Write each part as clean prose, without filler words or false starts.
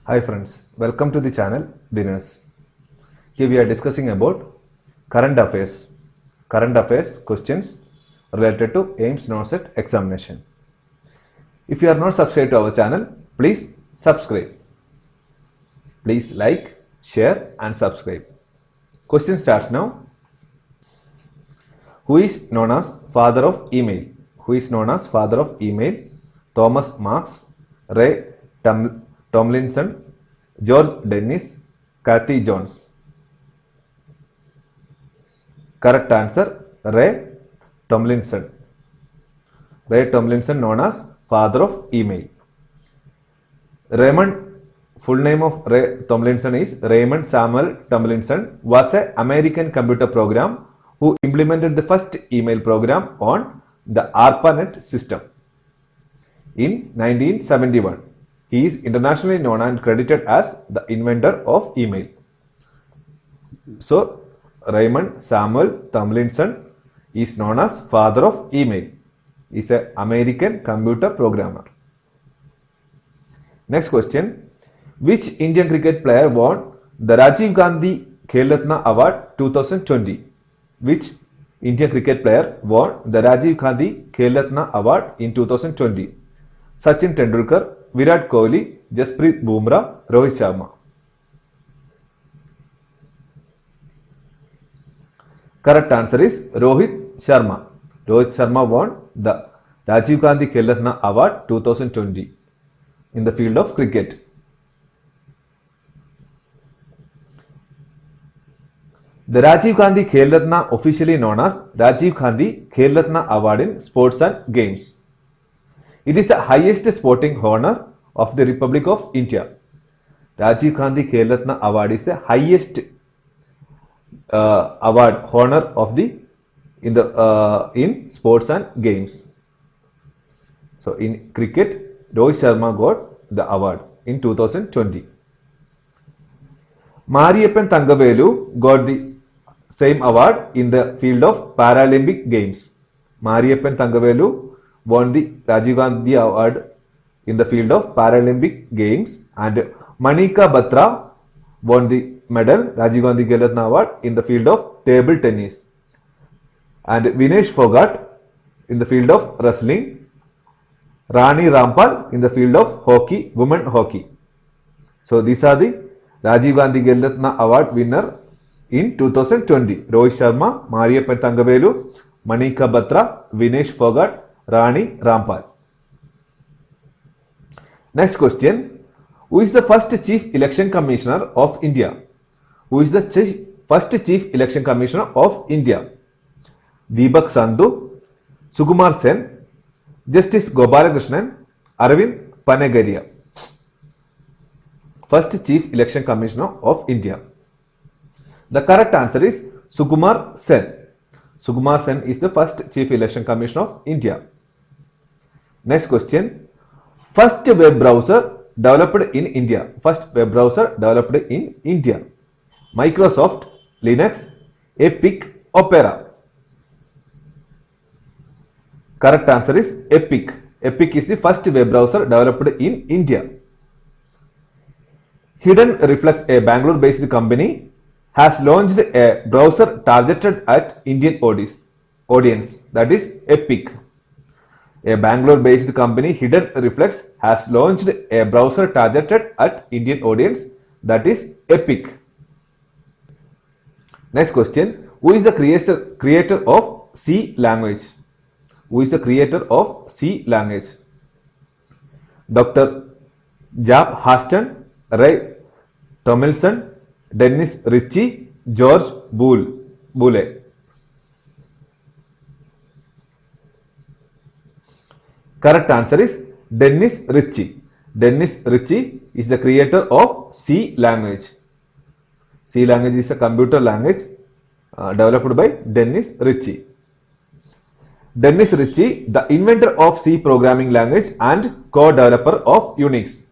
Hi friends, welcome to the channel Dinners. Here we are discussing about current affairs questions related to AIMS NORCET examination. If you are not subscribed to our channel, please subscribe. Please like, share and subscribe. Question starts now. Who is known as father of email? Who is known as father of email? Thomas Marks, Ray Tomlinson, George Dennis, Kathy Jones. Correct answer, Ray Tomlinson. Ray Tomlinson known as father of email. Raymond, full name of Ray Tomlinson is Raymond Samuel Tomlinson, was an American computer program who implemented the first email program on the ARPANET system in 1971. He is internationally known and credited as the inventor of email. So, Raymond Samuel Tomlinson is known as father of email. He is an American computer programmer. Next question. Which Indian cricket player won the Rajiv Gandhi Khel Ratna Award 2020? Which Indian cricket player won the Rajiv Gandhi Khel Ratna Award in 2020? Sachin Tendulkar, Virat Kohli, Jasprit Bumrah, Rohit Sharma. Correct answer is Rohit Sharma. Rohit Sharma won the Rajiv Gandhi Khel Ratna Award 2020 in the field of cricket. The Rajiv Gandhi Khel Ratna, officially known as Rajiv Gandhi Khel Ratna Award in Sports and Games. It is the highest sporting honor of the Republic of India. Rajiv Gandhi Khel Ratna Award is the highest award honor of the in sports and games. So in cricket, Rohit Sharma got the award in 2020. Mariyappan Thangavelu got the same award in the field of Paralympic Games. Mariyappan Thangavelu won the Rajiv Gandhi Award in the field of Paralympic Games, and Manika Batra won the medal Rajiv Gandhi Khel Ratna Award in the field of table tennis, and Vinesh Phogat in the field of wrestling, Rani Rampal in the field of hockey, women hockey. So these are the Rajiv Gandhi Khel Ratna Award winner in 2020. Rohit Sharma, Mariyappan Thangavelu, Manika Batra, Vinesh Phogat, Rani Rampal. Next question. Who is the first Chief Election Commissioner of India? Who is the first Chief Election Commissioner of India? Deepak Sandhu, Sukumar Sen, Justice Gopalakrishnan, Arvind Panagaria. First Chief Election Commissioner of India. The correct answer is Sukumar Sen. Sukumar Sen is the first Chief Election Commissioner of India. Next question. First web browser developed in India. First web browser developed in India. Microsoft, Linux, Epic, Opera. Correct answer is Epic. Epic is the first web browser developed in India. Hidden Reflex, a Bangalore-based company, has launched a browser targeted at Indian audience, that is Epic. A Bangalore-based company, Hidden Reflex, has launched a browser targeted at Indian audience, that is Epic. Next question. Who is the creator of C language? Who is the creator of C language? Dr. Jab Haston, Ray Tomlinson, Dennis Ritchie, George Boole. Correct answer is Dennis Ritchie. Dennis Ritchie is the creator of C language. C language is a computer language developed by Dennis Ritchie. Dennis Ritchie, the inventor of C programming language and co-developer of Unix.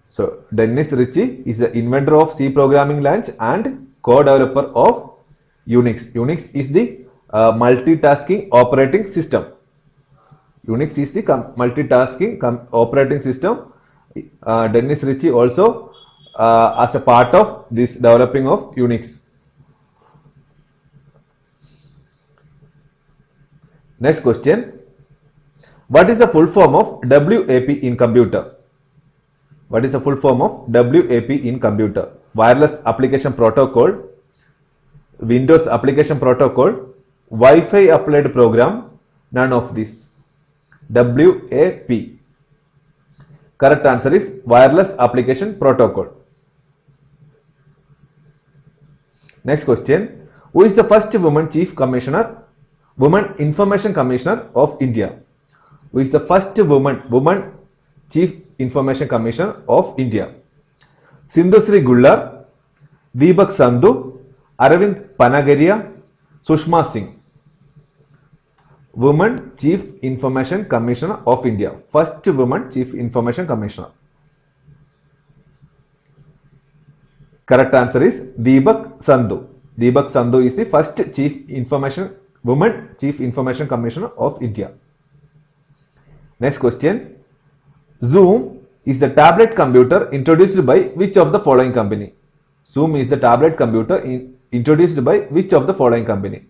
So Dennis Ritchie is the inventor of C programming language and co-developer of Unix. Unix is the multitasking operating system. Unix is the multitasking operating system Dennis Ritchie also as a part of this developing of Unix. Next question. What is the full form of WAP in computer? What is the full form of WAP in computer? Wireless Application Protocol, Windows Application Protocol, Wi-Fi Applied Program, none of these. WAP. Correct answer is Wireless Application Protocol. Next question. Who is the first woman Chief Commissioner, Woman Information Commissioner of India? Who is the first woman Chief Information Commissioner of India? Sindhusri Gullar, Deepak Sandhu, Aravind Panagaria, Sushma Singh. Woman Chief Information Commissioner of India. First woman Chief Information Commissioner. Correct answer is Deepak Sandhu. Deepak Sandhu is the first woman Chief Information Commissioner of India. Next question. Zoom is the tablet computer introduced by which of the following company? Zoom is the tablet computer introduced by which of the following company?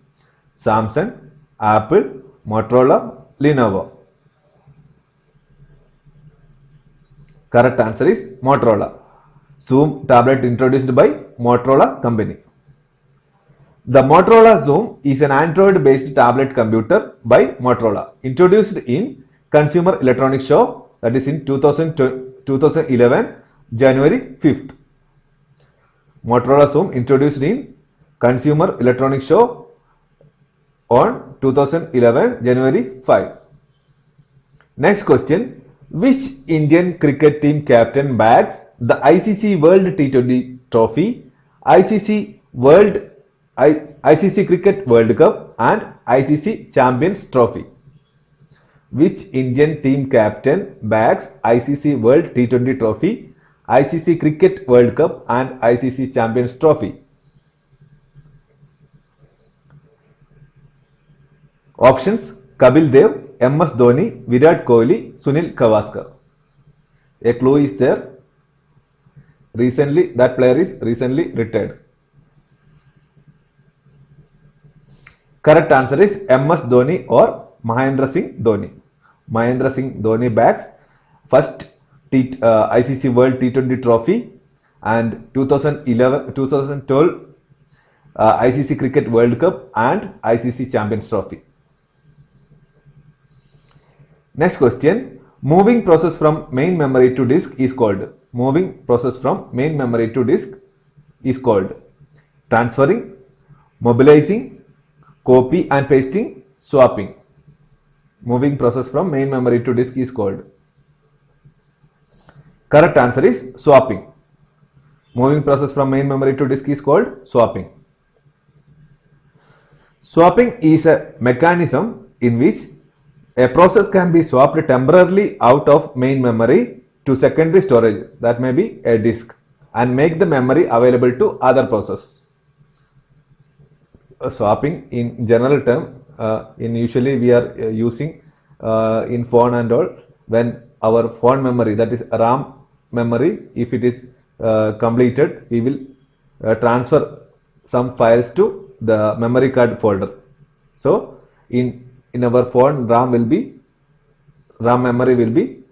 Samsung, Apple, Motorola, Lenovo. Correct answer is Motorola. Zoom tablet introduced by Motorola company. The Motorola Zoom is an Android-based tablet computer by Motorola, introduced in Consumer Electronics Show, that is in 2011, January 5th. Motorola Zoom introduced in Consumer Electronics Show on 2011, January 5. Next question. Which Indian cricket team captain bags the ICC World T20 Trophy, ICC Cricket World Cup and ICC Champions Trophy? Which Indian team captain bags ICC World T20 Trophy, ICC Cricket World Cup and ICC Champions Trophy? Options: Kapil Dev, MS Dhoni, Virat Kohli, Sunil Gavaskar. A clue is there. That player is recently retired. Correct answer is MS Dhoni or Mahendra Singh Dhoni. Mahendra Singh Dhoni bags first ICC World T20 Trophy and 2012 ICC Cricket World Cup and ICC Champions Trophy. Next question. Moving process from main memory to disk is called. Moving process from main memory to disk is called transferring, mobilizing, copy and pasting, swapping. Moving process from main memory to disk is called. Correct answer is swapping. Moving process from main memory to disk is called swapping. Swapping is a mechanism in which a process can be swapped temporarily out of main memory to secondary storage, that may be a disk, and make the memory available to other process. Swapping in general term, usually we are using in phone and all, when our phone memory, that is RAM memory, if it is completed, we will transfer some files to the memory card folder. So in our phone, RAM memory will be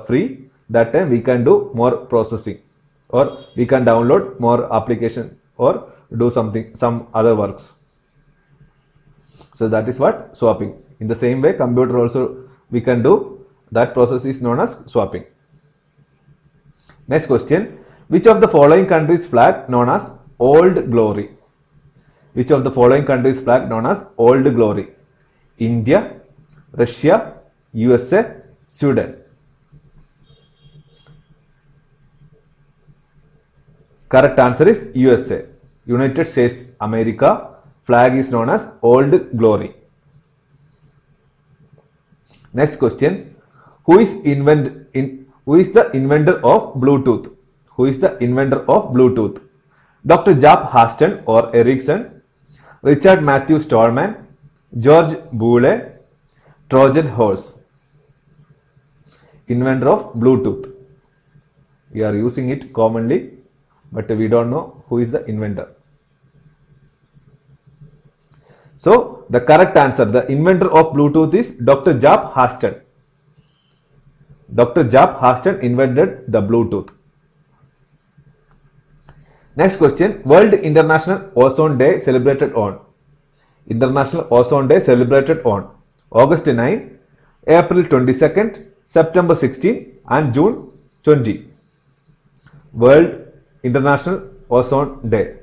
free. That time we can do more processing, or we can download more application or do some other works. So that is what swapping. In the same way, computer also we can do. That process is known as swapping. Next question. Which of the following countries flag known as Old Glory? Which of the following countries flag known as Old Glory? India, Russia, USA, Sweden. Correct answer is USA. United States America flag is known as Old Glory. Next question. Who is the inventor of Bluetooth? Who is the inventor of Bluetooth? Dr. Jaap Hasten or Ericsson, Richard Matthew Stallman, George Boole, Trojan horse. Inventor of Bluetooth. We are using it commonly, but we don't know who is the inventor. So the correct answer, the inventor of Bluetooth is Dr. Job Harston. Dr. Job Harston invented the Bluetooth. Next question, World International Ozone Day celebrated on. International Ozone Day celebrated on August 9, April 22nd, September 16 and June 20. World International Ozone Day.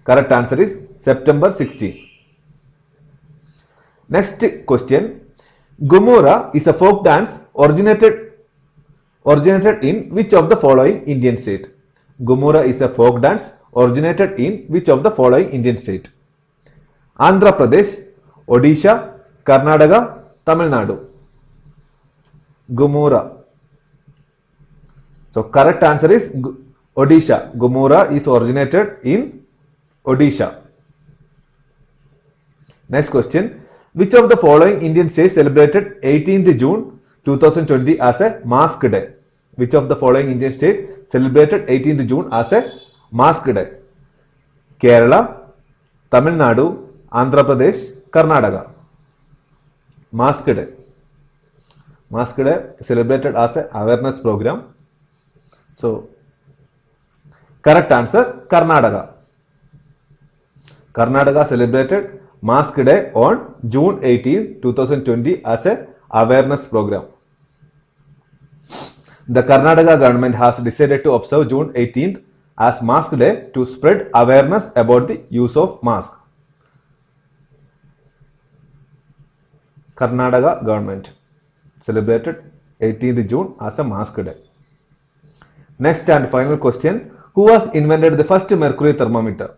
Correct answer is September 16. Next question, Gumura is a folk dance originated in which of the following Indian state? Gumura is a folk dance originated in which of the following Indian state? Andhra Pradesh, Odisha, Karnataka, Tamil Nadu. Gumura. So correct answer is Odisha. Gumura is originated in Odisha. Next question. Which of the following Indian states celebrated 18th June 2020 as a mask day? Which of the following Indian state celebrated 18th June as a mask day? Kerala, Tamil Nadu, Andhra Pradesh, Karnataka. Mask day. Mask day celebrated as an awareness program. So, correct answer, Karnataka. Karnataka celebrated Mask Day on June 18, 2020 as an awareness program. The Karnataka government has decided to observe June 18th as Mask Day to spread awareness about the use of mask. Karnataka government celebrated 18th June as a mask day. Next and final question, who has invented the first mercury thermometer?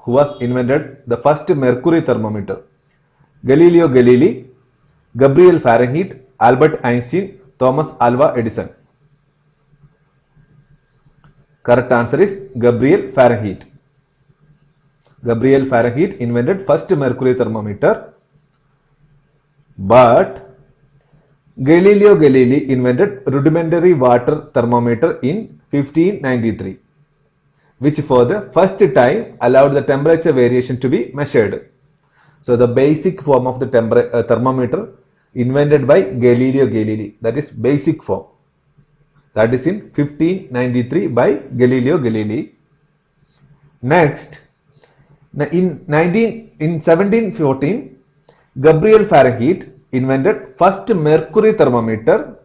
Who has invented the first mercury thermometer? Galileo Galilei, Gabriel Fahrenheit, Albert Einstein, Thomas Alva Edison. Correct answer is Gabriel Fahrenheit. Gabriel Fahrenheit invented first mercury thermometer, but Galileo Galilei invented rudimentary water thermometer in 1593, which for the first time allowed the temperature variation to be measured. So the basic form of the thermometer invented by Galileo Galilei, that is basic form, that is in 1593 by Galileo Galilei. Next, in 1714, Gabriel Fahrenheit invented first mercury thermometer,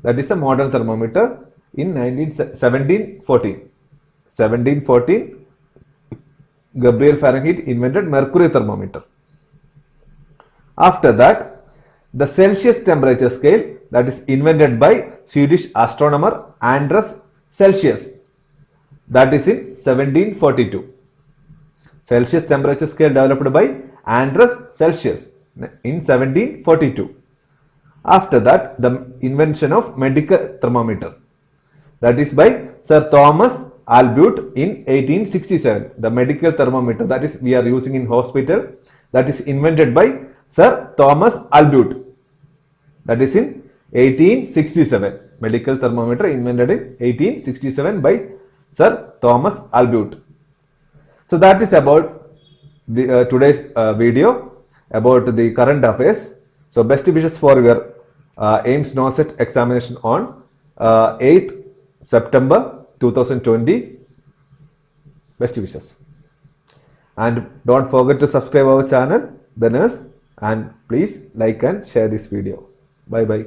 that is a modern thermometer, in 1714. 1714, Gabriel Fahrenheit invented mercury thermometer. After that, the Celsius temperature scale, that is invented by Swedish astronomer Anders Celsius, that is in 1742. Celsius temperature scale developed by Anders Celsius in 1742. After that, the invention of medical thermometer, that is by Sir Thomas Albute in 1867. The medical thermometer that is we are using in hospital, that is invented by Sir Thomas Albute, that is in 1867. Medical thermometer invented in 1867 by Sir Thomas Albute. So that is about the today's video about the current affairs. So best wishes for your AIMS NOCET examination on 8th September 2020. Best wishes. And don't forget to subscribe our channel, The Nurse, and please like and share this video. Bye bye.